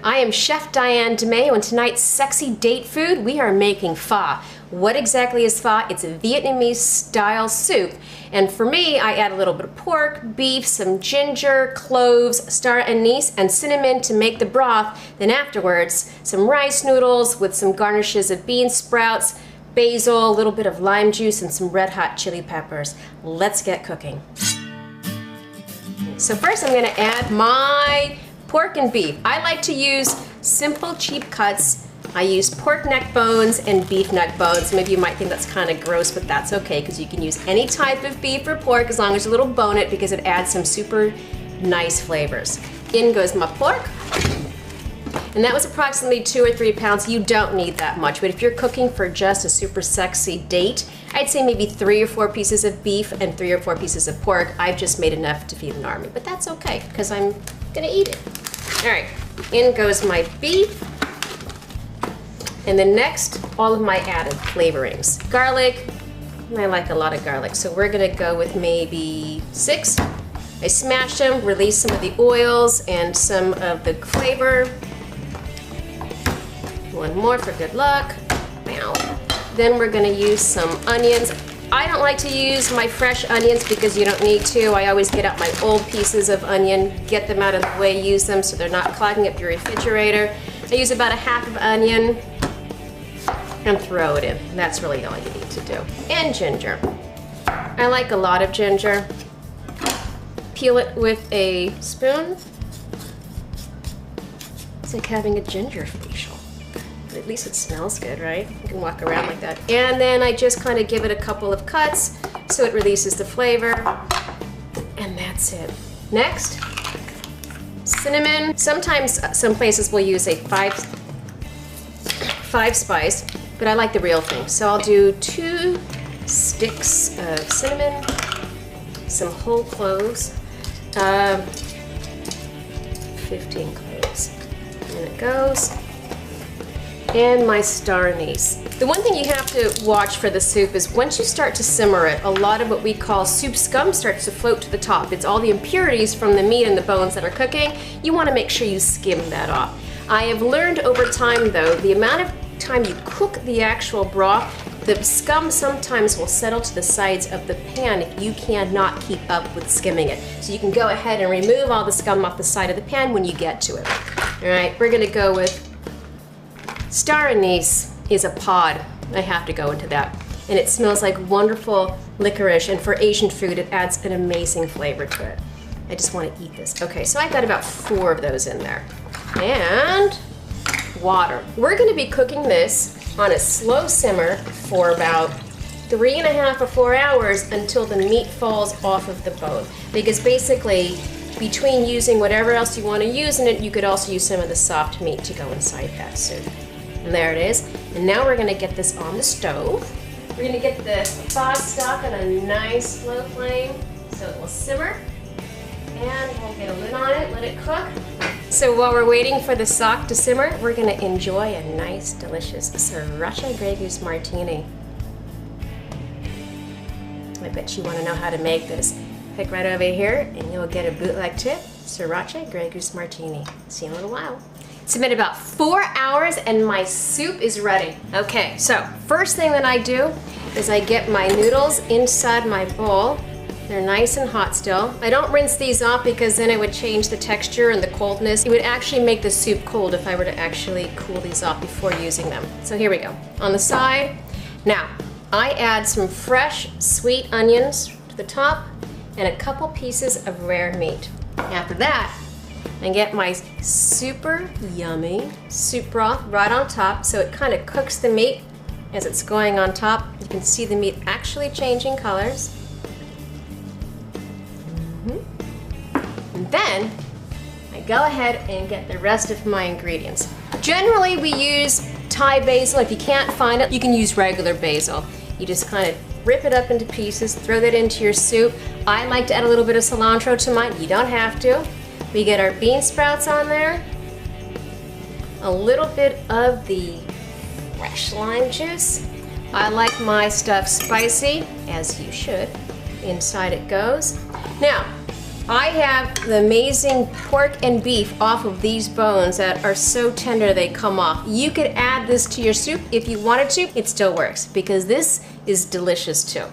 I am Chef Diane DeMayo, and tonight's sexy date food, we are making pho. What exactly is pho? It's a Vietnamese style soup. And for me, I add a little bit of pork, beef, some ginger, cloves, star anise, and cinnamon to make the broth. Then afterwards, some rice noodles with some garnishes of bean sprouts, basil, a little bit of lime juice, and some red hot chili peppers. Let's get cooking. So first I'm gonna add my pork and beef. I like to use simple, cheap cuts. I use pork neck bones and beef neck bones. Maybe you might think that's kind of gross, but that's okay because you can use any type of beef or pork as long as you little bone it because it adds some super nice flavors. In goes my pork. And that was approximately 2 or 3 pounds. You don't need that much, but if you're cooking for just a super sexy date, I'd say maybe 3 or 4 pieces of beef and 3 or 4 pieces of pork. I've just made enough to feed an army, but that's okay because I'm gonna eat it. All right, in goes my beef. And then next, all of my added flavorings. Garlic, I like a lot of garlic, so we're gonna go with maybe 6. I smashed them, released some of the oils and some of the flavor. One more for good luck. Now, then we're gonna use some onions. I don't like to use my fresh onions because you don't need to. I always get out my old pieces of onion, get them out of the way, use them so they're not clogging up your refrigerator. I use about a half of onion and throw it in. That's really all you need to do. And ginger. I like a lot of ginger. Peel it with a spoon. It's like having a ginger facial. But at least it smells good, right? You can walk around like that. And then I just kind of give it a couple of cuts so it releases the flavor. And that's it. Next, cinnamon. Sometimes some places will use a five spice, but I like the real thing. So I'll do 2 sticks of cinnamon, some whole cloves, 15 cloves. And it goes. And my star anise. The one thing you have to watch for the soup is once you start to simmer it, a lot of what we call soup scum starts to float to the top. It's all the impurities from the meat and the bones that are cooking. You want to make sure you skim that off. I have learned over time though, the amount of time you cook the actual broth, the scum sometimes will settle to the sides of the pan if you cannot keep up with skimming it. So you can go ahead and remove all the scum off the side of the pan when you get to it. All right, we're gonna go with star anise is a pod. I have to go into that. And it smells like wonderful licorice, and for Asian food, it adds an amazing flavor to it. I just want to eat this. Okay, so I've got about 4 of those in there. And water. We're gonna be cooking this on a slow simmer for about 3.5 or 4 hours until the meat falls off of the bone. Because basically, between using whatever else you want to use in it, you could also use some of the soft meat to go inside that soup. And there it is. And now we're gonna get this on the stove. We're gonna get the pho stock on a nice slow flame so it will simmer. And we'll get a lid on it, let it cook. So while we're waiting for the stock to simmer, we're gonna enjoy a nice, delicious Sriracha Grey Goose Martini. I bet you wanna know how to make this. Click right over here and you'll get a bootleg tip, Sriracha Grey Goose Martini. See you in a little while. It's been about 4 hours and my soup is ready. Okay, so first thing that I do is I get my noodles inside my bowl. They're nice and hot still. I don't rinse these off because then it would change the texture and the coldness. It would actually make the soup cold if I were to actually cool these off before using them. So here we go. On the side, now I add some fresh sweet onions to the top and a couple pieces of rare meat. After that, I get my super yummy soup broth right on top so it kind of cooks the meat as it's going on top. You can see the meat actually changing colors. And then I go ahead and get the rest of my ingredients. Generally we use Thai basil. If you can't find it, you can use regular basil. You just kind of rip it up into pieces, throw that into your soup. I like to add a little bit of cilantro to mine. You don't have to. We get our bean sprouts on there, a little bit of the fresh lime juice. I like my stuff spicy, as you should. Inside it goes. Now, I have the amazing pork and beef off of these bones that are so tender they come off. You could add this to your soup if you wanted to. It still works because this is delicious too.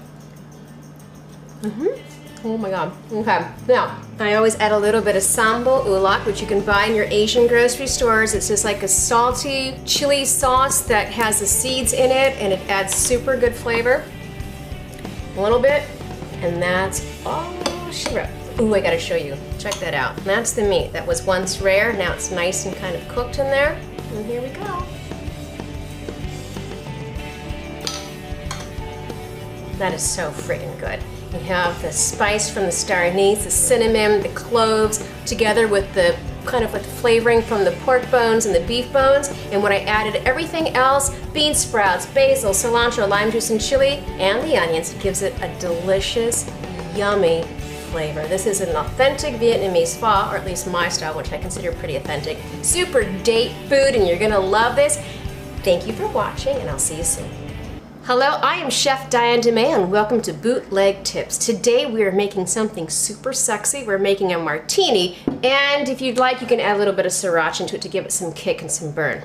Oh my God. Okay. Now, I always add a little bit of sambal ulak, which you can buy in your Asian grocery stores. It's just like a salty chili sauce that has the seeds in it, and it adds super good flavor. A little bit, and that's all she wrote. Ooh, I gotta show you. Check that out. That's the meat that was once rare. Now it's nice and kind of cooked in there. And here we go. That is so freaking good. You have the spice from the star anise, the cinnamon, the cloves, together with the kind of like flavoring from the pork bones and the beef bones. And when I added everything else, bean sprouts, basil, cilantro, lime juice, and chili, and the onions, it gives it a delicious, yummy flavor. This is an authentic Vietnamese pho, or at least my style, which I consider pretty authentic. Super date food, and you're gonna love this. Thank you for watching, and I'll see you soon. Hello, I am Chef Diane DeMay, and welcome to Bootleg Tips. Today we are making something super sexy. We're making a martini, and if you'd like, you can add a little bit of sriracha into it to give it some kick and some burn.